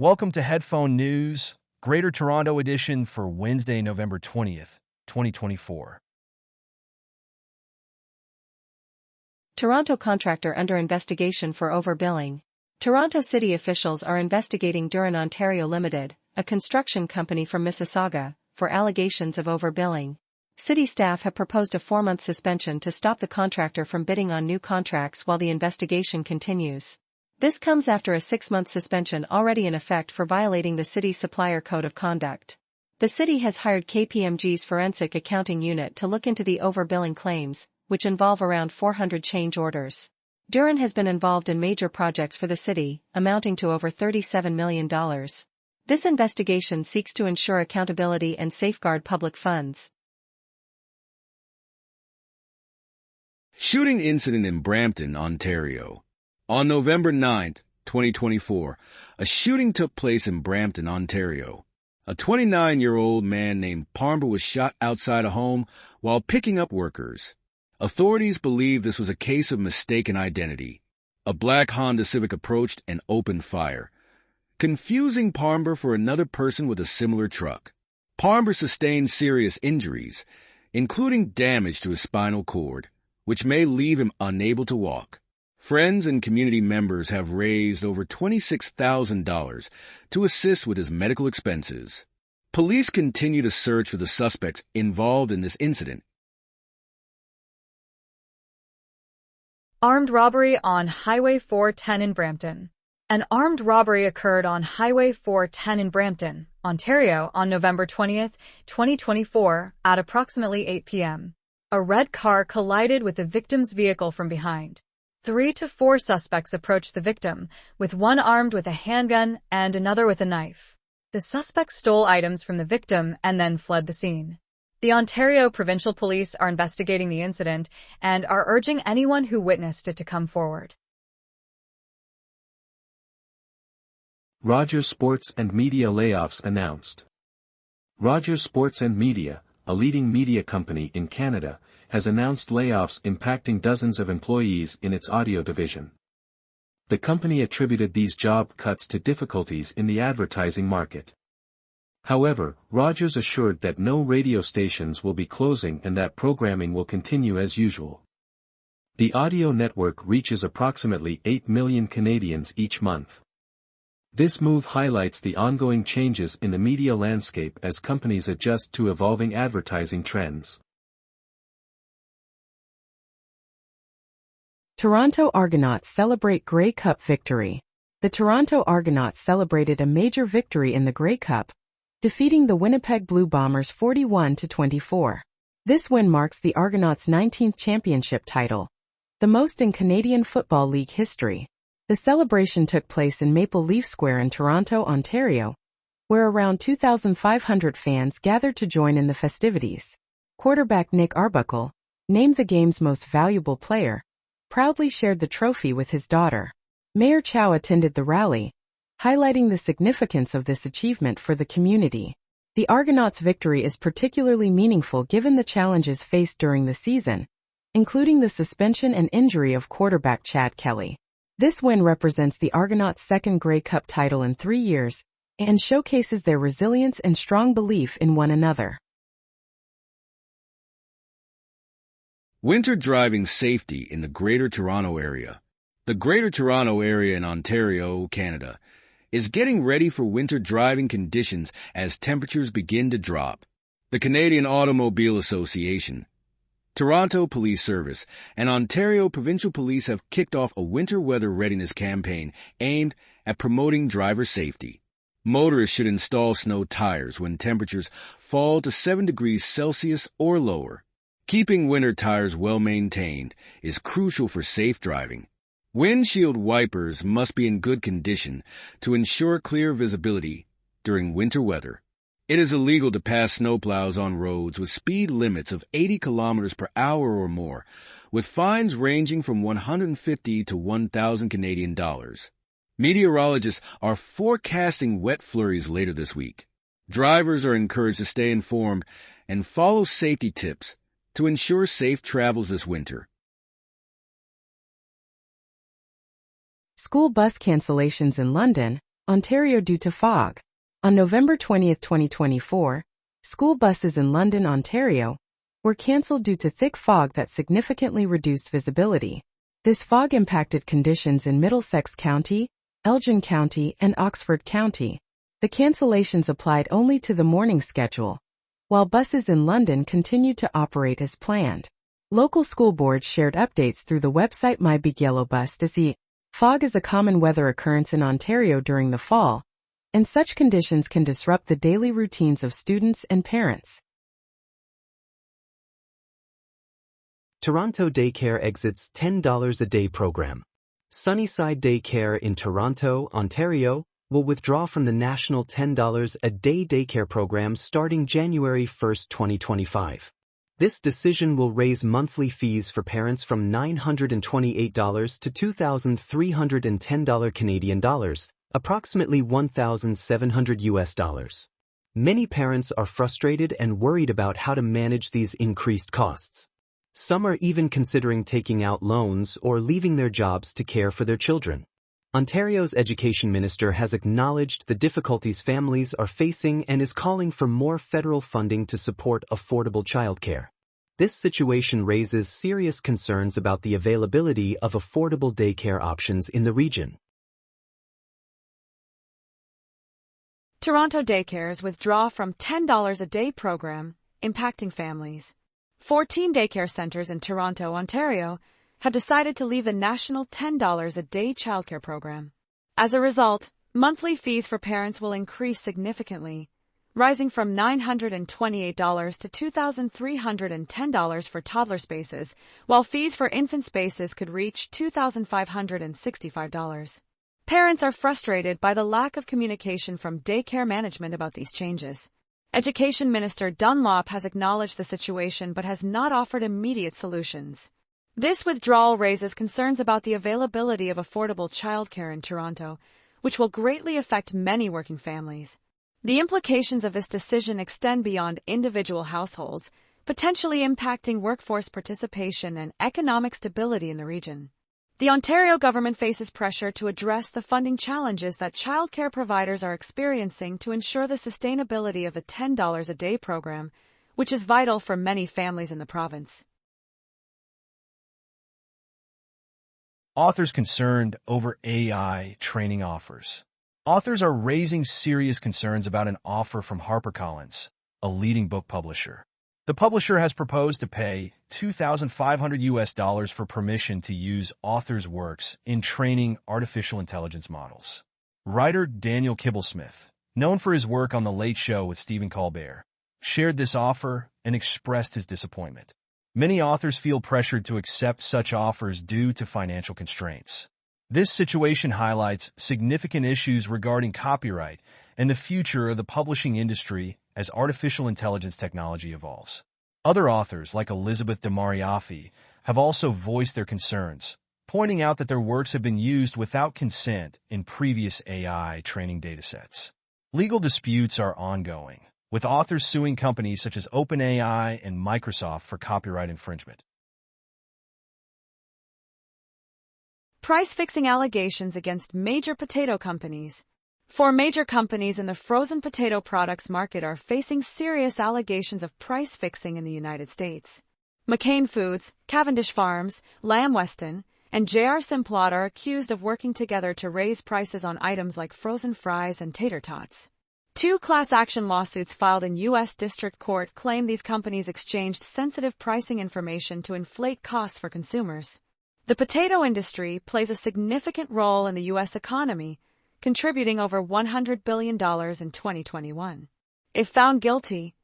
Welcome to Headphone News, Greater Toronto edition for Wednesday, November 20th, 2024. Toronto contractor under investigation for overbilling. Toronto city officials are investigating Duran Ontario Limited, a construction company from Mississauga, for allegations of overbilling. City staff have proposed a 4-month suspension to stop the contractor from bidding on new contracts while the investigation continues. This comes after a 6-month suspension already in effect for violating the city's supplier code of conduct. The city has hired KPMG's forensic accounting unit to look into the overbilling claims, which involve around 400 change orders. Duran has been involved in major projects for the city, amounting to over $37 million. This investigation seeks to ensure accountability and safeguard public funds. Shooting incident in Brampton, Ontario. On November 9, 2024, a shooting took place in Brampton, Ontario. A 29-year-old man named Parmber was shot outside a home while picking up workers. Authorities believe this was a case of mistaken identity. A black Honda Civic approached and opened fire, confusing Parmber for another person with a similar truck. Parmber sustained serious injuries, including damage to his spinal cord, which may leave him unable to walk. Friends and community members have raised over $26,000 to assist with his medical expenses. Police continue to search for the suspects involved in this incident. Armed robbery on Highway 410 in Brampton. An armed robbery occurred on Highway 410 in Brampton, Ontario on November 20, 2024, at approximately 8 p.m. A red car collided with the victim's vehicle from behind. 3 to 4 suspects approached the victim, with one armed with a handgun and another with a knife. The suspects stole items from the victim and then fled the scene. The Ontario Provincial Police are investigating the incident and are urging anyone who witnessed it to come forward. Rogers Sports and Media layoffs announced. Rogers Sports and Media, a leading media company in Canada, has announced layoffs impacting dozens of employees in its audio division. The company attributed these job cuts to difficulties in the advertising market. However, Rogers assured that no radio stations will be closing and that programming will continue as usual. The audio network reaches approximately 8 million Canadians each month. This move highlights the ongoing changes in the media landscape as companies adjust to evolving advertising trends. Toronto Argonauts celebrate Grey Cup victory. The Toronto Argonauts celebrated a major victory in the Grey Cup, defeating the Winnipeg Blue Bombers 41-24. This win marks the Argonauts' 19th championship title, the most in Canadian Football League history. The celebration took place in Maple Leaf Square in Toronto, Ontario, where around 2,500 fans gathered to join in the festivities. Quarterback Nick Arbuckle, named the game's most valuable player, proudly shared the trophy with his daughter. Mayor Chow attended the rally, highlighting the significance of this achievement for the community. The Argonauts' victory is particularly meaningful given the challenges faced during the season, including the suspension and injury of quarterback Chad Kelly. This win represents the Argonauts' second Grey Cup title in 3 years and showcases their resilience and strong belief in one another. Winter driving safety in the Greater Toronto Area. The Greater Toronto Area in Ontario, Canada, is getting ready for winter driving conditions as temperatures begin to drop. The Canadian Automobile Association, Toronto Police Service, and Ontario Provincial Police have kicked off a winter weather readiness campaign aimed at promoting driver safety. Motorists should install snow tires when temperatures fall to 7 degrees Celsius or lower. Keeping winter tires well maintained is crucial for safe driving. Windshield wipers must be in good condition to ensure clear visibility during winter weather. It is illegal to pass snowplows on roads with speed limits of 80 kilometers per hour or more, with fines ranging from $150 to $1,000 Canadian dollars. Meteorologists are forecasting wet flurries later this week. Drivers are encouraged to stay informed and follow safety tips to ensure safe travels this winter. School bus cancellations in London. Ontario due to fog. On November 20, 2024, school buses in London, Ontario, were cancelled due to thick fog that significantly reduced visibility. This fog impacted conditions in Middlesex County, Elgin County, and Oxford County. The cancellations applied only to the morning schedule, while buses in London continued to operate as planned. Local school boards shared updates through the website My Big Yellow Bus to see. Fog is a common weather occurrence in Ontario during the fall, and such conditions can disrupt the daily routines of students and parents. Toronto Daycare exits $10 a day program. Sunnyside Daycare in Toronto, Ontario, will withdraw from the national $10 a day daycare program starting January 1, 2025. This decision will raise monthly fees for parents from $928 to $2,310 Canadian dollars, approximately $1,700 US. Many parents are frustrated and worried about how to manage these increased costs. Some are even considering taking out loans or leaving their jobs to care for their children. Ontario's Education Minister has acknowledged the difficulties families are facing and is calling for more federal funding to support affordable childcare. This situation raises serious concerns about the availability of affordable daycare options in the region. Toronto Daycares withdraw from $10 a day program, impacting families. 14 daycare centers in Toronto, Ontario, have decided to leave the national $10 a day childcare program. As a result, monthly fees for parents will increase significantly, rising from $928 to $2,310 for toddler spaces, while fees for infant spaces could reach $2,565. Parents are frustrated by the lack of communication from daycare management about these changes. Education Minister Dunlop has acknowledged the situation but has not offered immediate solutions. This withdrawal raises concerns about the availability of affordable childcare in Toronto, which will greatly affect many working families. The implications of this decision extend beyond individual households, potentially impacting workforce participation and economic stability in the region. The Ontario government faces pressure to address the funding challenges that childcare providers are experiencing to ensure the sustainability of a $10 a day program, which is vital for many families in the province. Authors concerned over AI training offers. Authors are raising serious concerns about an offer from HarperCollins, a leading book publisher. The publisher has proposed to pay $2,500 for permission to use authors' works in training artificial intelligence models. Writer Daniel Kibblesmith, known for his work on The Late Show with Stephen Colbert, shared this offer and expressed his disappointment. Many authors feel pressured to accept such offers due to financial constraints. This situation highlights significant issues regarding copyright and the future of the publishing industry as artificial intelligence technology evolves. Other authors, like Elizabeth de Mariafi, have also voiced their concerns, pointing out that their works have been used without consent in previous AI training datasets. Legal disputes are ongoing, with authors suing companies such as OpenAI and Microsoft for copyright infringement. Price-fixing allegations against major potato companies. 4 major companies in the frozen potato products market are facing serious allegations of price fixing in the United States. McCain Foods, Cavendish Farms, Lamb Weston, and J.R. Simplot are accused of working together to raise prices on items like frozen fries and tater tots. 2 class action lawsuits filed in U.S. District Court claim these companies exchanged sensitive pricing information to inflate costs for consumers. The potato industry plays a significant role in the U.S. economy, contributing over $100 billion in 2021. If found guilty,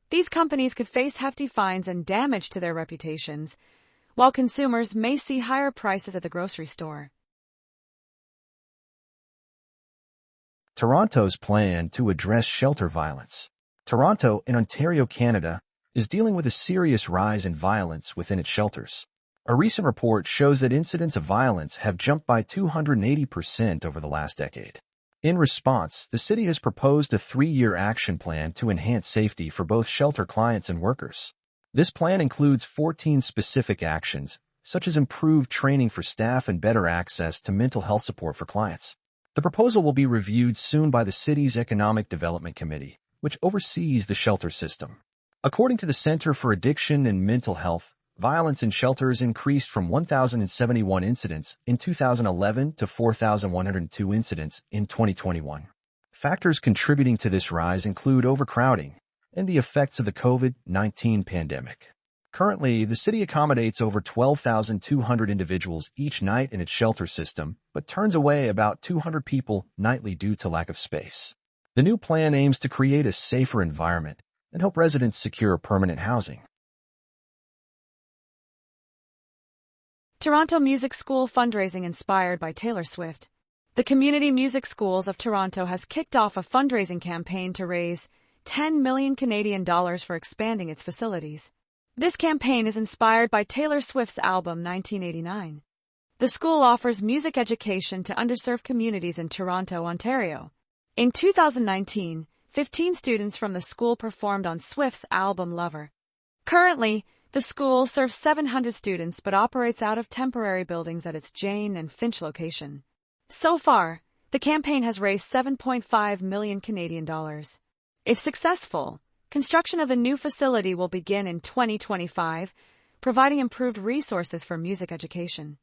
these companies could face hefty fines and damage to their reputations, while consumers may see higher prices at the grocery store. Toronto's plan to address shelter violence. Toronto, in Ontario, Canada, is dealing with a serious rise in violence within its shelters. A recent report shows that incidents of violence have jumped by 280% over the last decade. In response, the city has proposed a 3-year action plan to enhance safety for both shelter clients and workers. This plan includes 14 specific actions, such as improved training for staff and better access to mental health support for clients. The proposal will be reviewed soon by the city's Economic Development Committee, which oversees the shelter system. According to the Center for Addiction and Mental Health, violence in shelters increased from 1,071 incidents in 2011 to 4,102 incidents in 2021. Factors contributing to this rise include overcrowding and the effects of the COVID-19 pandemic. Currently, the city accommodates over 12,200 individuals each night in its shelter system, but turns away about 200 people nightly due to lack of space. The new plan aims to create a safer environment and help residents secure permanent housing. Toronto Music School fundraising inspired by Taylor Swift. The Community Music Schools of Toronto has kicked off a fundraising campaign to raise 10 million Canadian dollars for expanding its facilities. This campaign is inspired by Taylor Swift's album 1989. The school offers music education to underserved communities in Toronto, Ontario. In 2019, 15 students from the school performed on Swift's album Lover. Currently, the school serves 700 students but operates out of temporary buildings at its Jane and Finch location. So far, the campaign has raised 7.5 million Canadian dollars. If successful, construction of the new facility will begin in 2025, providing improved resources for music education.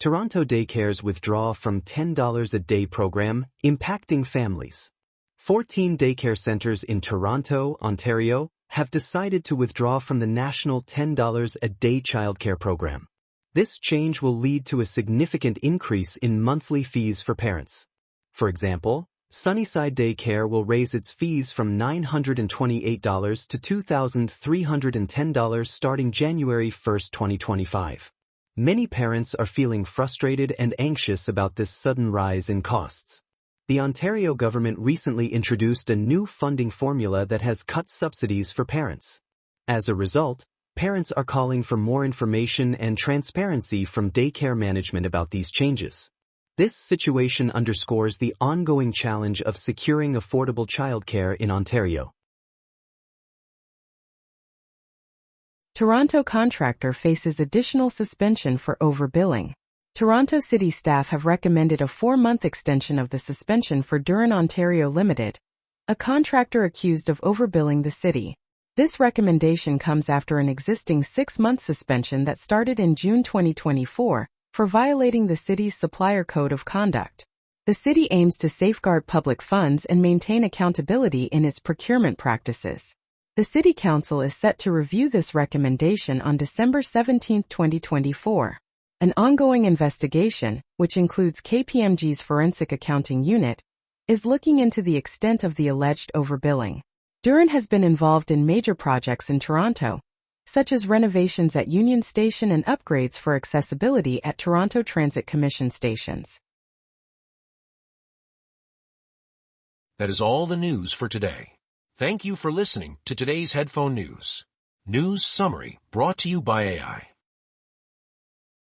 Toronto Daycares withdraw from $10 a day program, impacting families. 14 daycare centers in Toronto, Ontario, have decided to withdraw from the national $10 a day childcare program. This change will lead to a significant increase in monthly fees for parents. For example, Sunnyside Daycare will raise its fees from $928 to $2,310 starting January 1, 2025. Many parents are feeling frustrated and anxious about this sudden rise in costs. The Ontario government recently introduced a new funding formula that has cut subsidies for parents. As a result, parents are calling for more information and transparency from daycare management about these changes. This situation underscores the ongoing challenge of securing affordable childcare in Ontario. Toronto Contractor faces additional suspension for overbilling. Toronto City staff have recommended a 4-month extension of the suspension for Duran Ontario Limited, a contractor accused of overbilling the city. This recommendation comes after an existing 6-month suspension that started in June 2024 for violating the city's supplier code of conduct. The city aims to safeguard public funds and maintain accountability in its procurement practices. The City Council is set to review this recommendation on December 17, 2024. An ongoing investigation, which includes KPMG's Forensic Accounting Unit, is looking into the extent of the alleged overbilling. Duran has been involved in major projects in Toronto, such as renovations at Union Station and upgrades for accessibility at Toronto Transit Commission stations. That is all the news for today. Thank you for listening to today's Headphone News. News Summary brought to you by AI.